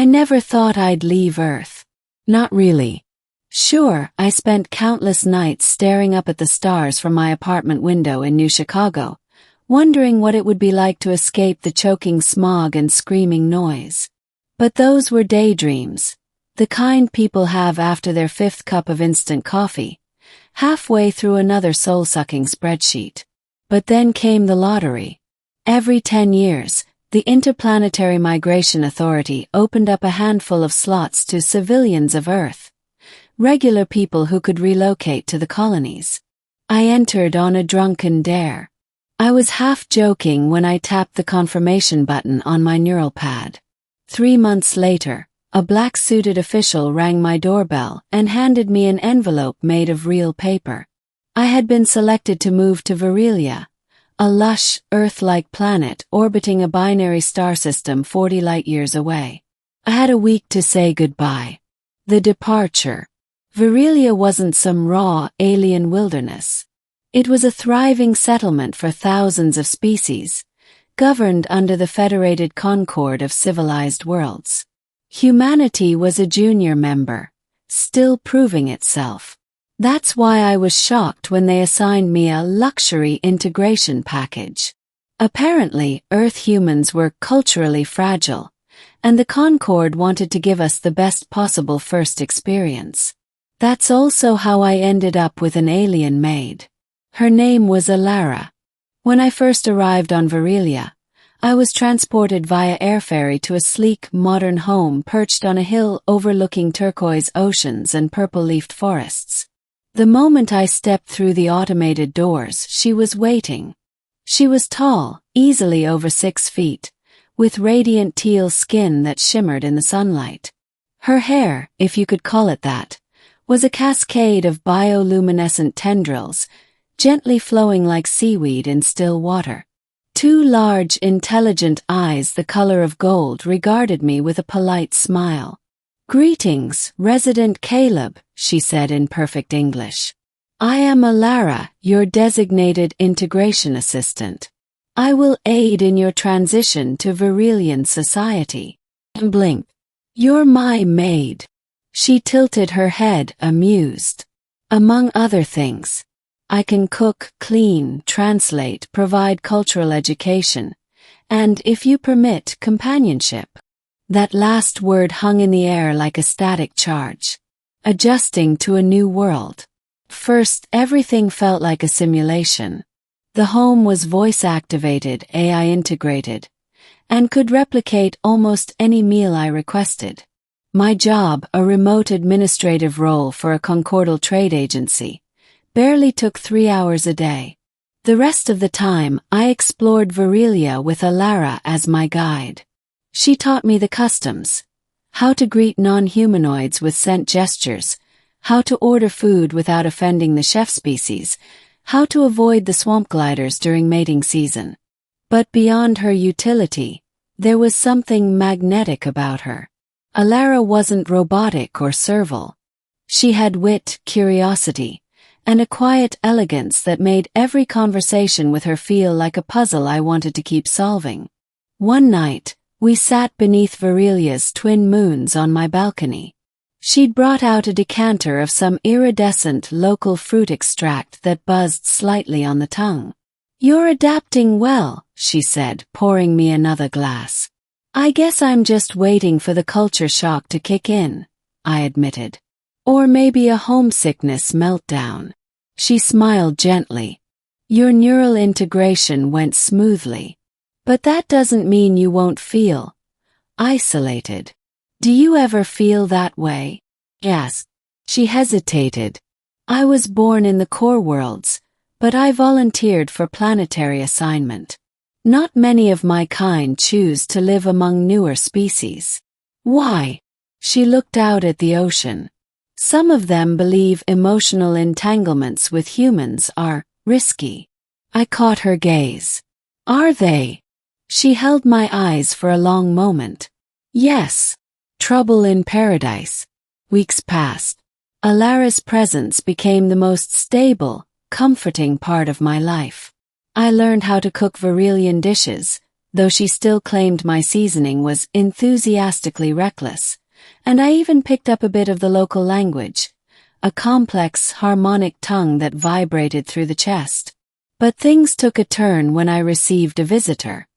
never thought I'd leave Earth. Not really. Sure, I spent countless nights staring up at the stars from my apartment window in New Chicago, wondering what it would be like to escape the choking smog and screaming noise. But those were daydreams, the kind people have after their fifth cup of instant coffee, halfway through another soul-sucking spreadsheet. But then came the lottery. Every 10 years, the Interplanetary Migration Authority opened up a handful of slots to civilians of Earth, regular people who could relocate to the colonies. I entered on a drunken dare. I was half joking when I tapped the confirmation button on my neural pad. 3 months later, a black-suited official rang my doorbell and handed me an envelope made of real paper. I had been selected to move to Virilia, a lush, Earth-like planet orbiting a binary star system 40 light-years away. I had a week to say goodbye. The departure. Virilia wasn't some raw, alien wilderness. It was a thriving settlement for thousands of species, governed under the federated concord of civilized worlds. Humanity was a junior member, still proving itself. That's why I was shocked when they assigned me a luxury integration package. Apparently, Earth humans were culturally fragile, and the Concord wanted to give us the best possible first experience. That's also how I ended up with an alien maid. Her name was Alara. When I first arrived on Virilia, I was transported via air ferry to a sleek, modern home perched on a hill overlooking turquoise oceans and purple-leafed forests. The moment I stepped through the automated doors, she was waiting. She was tall, easily over 6 feet, with radiant teal skin that shimmered in the sunlight. Her hair, if you could call it that, was a cascade of bioluminescent tendrils, gently flowing like seaweed in still water. 2 large, intelligent eyes the color of gold regarded me with a polite smile. "Greetings, Resident Caleb," she said in perfect English. "I am Alara, your designated integration assistant. I will aid in your transition to Virilian society." And blinked. "You're my maid." She tilted her head, amused. "Among other things. I can cook, clean, translate, provide cultural education, and, if you permit, companionship." That last word hung in the air like a static charge. Adjusting to a new world. First, everything felt like a simulation. The home was voice-activated, AI-integrated, and could replicate almost any meal I requested. My job, a remote administrative role for a concordal trade agency, barely took 3 hours a day. The rest of the time, I explored Virilia with Alara as my guide. She taught me the customs, how to greet non-humanoids with scent gestures, how to order food without offending the chef species, how to avoid the swamp gliders during mating season. But beyond her utility, there was something magnetic about her. Alara wasn't robotic or servile. She had wit, curiosity, and a quiet elegance that made every conversation with her feel like a puzzle I wanted to keep solving. One night, we sat beneath Virilia's twin moons on my balcony. She'd brought out a decanter of some iridescent local fruit extract that buzzed slightly on the tongue. "You're adapting well," she said, pouring me another glass. "I guess I'm just waiting for the culture shock to kick in," I admitted. "Or maybe a homesickness meltdown." She smiled gently. "Your neural integration went smoothly. But that doesn't mean you won't feel isolated. Do you ever feel that way?" "Yes." She hesitated. "I was born in the core worlds, but I volunteered for planetary assignment. Not many of my kind choose to live among newer species." "Why?" She looked out at the ocean. "Some of them believe emotional entanglements with humans are risky." I caught her gaze. "Are they?" She held my eyes for a long moment. "Yes. Trouble in paradise." Weeks passed. Alara's presence became the most stable, comforting part of my life. I learned how to cook Virilian dishes, though she still claimed my seasoning was enthusiastically reckless, and I even picked up a bit of the local language, a complex, harmonic tongue that vibrated through the chest. But things took a turn when I received a visitor.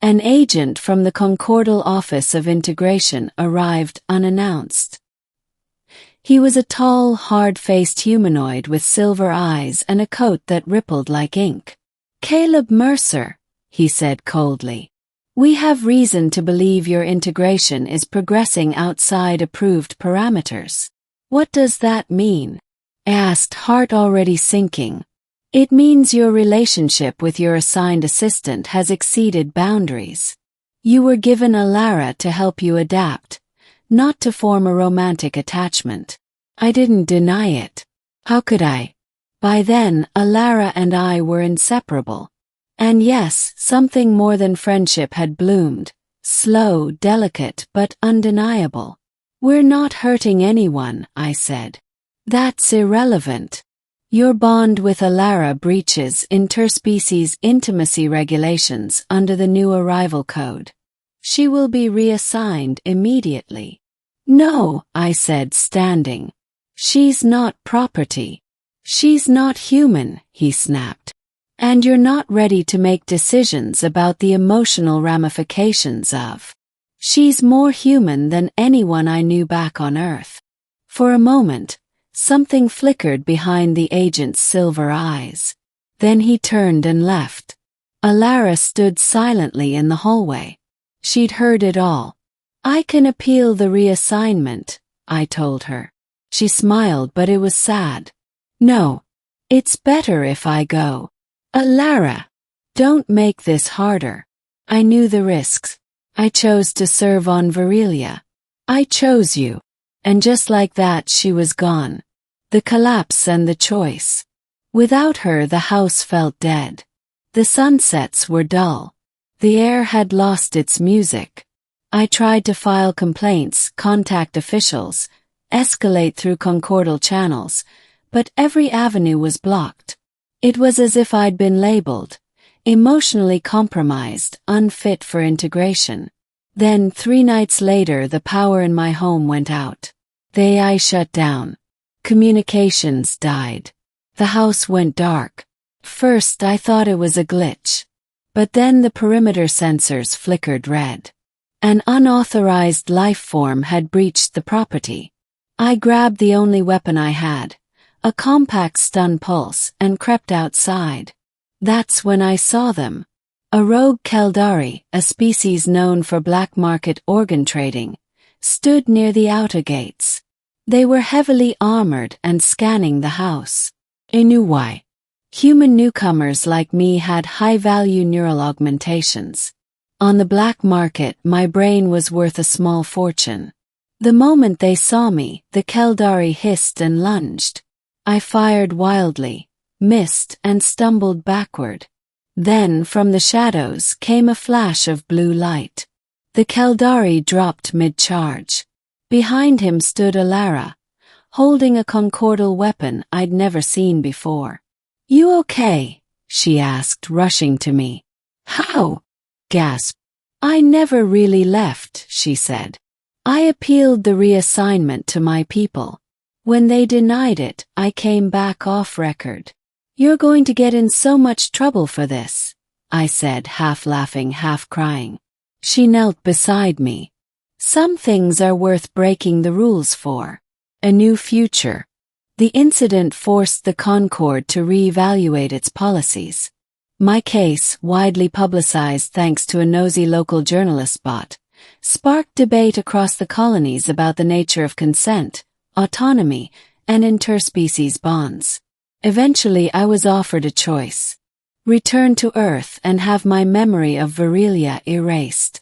An agent from the Concordal Office of Integration arrived unannounced. He was a tall, hard-faced humanoid with silver eyes and a coat that rippled like ink. "Caleb Mercer," he said coldly. "We have reason to believe your integration is progressing outside approved parameters." "What does that mean?" I asked, heart already sinking. "It means your relationship with your assigned assistant has exceeded boundaries. You were given Alara to help you adapt, not to form a romantic attachment." I didn't deny it. How could I? By then, Alara and I were inseparable. And yes, something more than friendship had bloomed, slow, delicate, but undeniable. "We're not hurting anyone," I said. "That's irrelevant. Your bond with Alara breaches interspecies intimacy regulations under the new arrival code. She will be reassigned immediately." "No," I said, standing. "She's not property. She's not human," he snapped. "And you're not ready to make decisions about the emotional ramifications of. She's more human than anyone I knew back on Earth." For a moment, something flickered behind the agent's silver eyes. Then he turned and left. Alara stood silently in the hallway. She'd heard it all. "I can appeal the reassignment," I told her. She smiled, but it was sad. "No. It's better if I go." "Alara, don't make this harder." I knew the risks. I chose to serve on Virilia. I chose you. And just like that she was gone. The collapse and the choice. Without her the house felt dead. The sunsets were dull. The air had lost its music. I tried to file complaints, contact officials, escalate through concordal channels, but every avenue was blocked. It was as if I'd been labeled, emotionally compromised, unfit for integration. Then, 3 nights later, the power in my home went out. The AI shut down. Communications died. The house went dark. First, I thought it was a glitch. But then the perimeter sensors flickered red. An unauthorized life form had breached the property. I grabbed the only weapon I had, a compact stun pulse, and crept outside. That's when I saw them. A rogue Keldari, a species known for black market organ trading, stood near the outer gates. They were heavily armored and scanning the house. I knew why. Human newcomers like me had high-value neural augmentations. On the black market, my brain was worth a small fortune. The moment they saw me, the Keldari hissed and lunged. I fired wildly, missed, and stumbled backward. Then, from the shadows, came a flash of blue light. The Keldari dropped mid-charge. Behind him stood Alara, holding a concordal weapon I'd never seen before. "You okay?" she asked, rushing to me. "How?" gasped. "I never really left," she said. "I appealed the reassignment to my people. When they denied it, I came back off record." "You're going to get in so much trouble for this," I said, half laughing, half crying. She knelt beside me. "Some things are worth breaking the rules for. A new future." The incident forced the Concord to reevaluate its policies. My case, widely publicized thanks to a nosy local journalist bot, sparked debate across the colonies about the nature of consent, autonomy, and interspecies bonds. Eventually I was offered a choice. Return to Earth and have my memory of Virilia erased.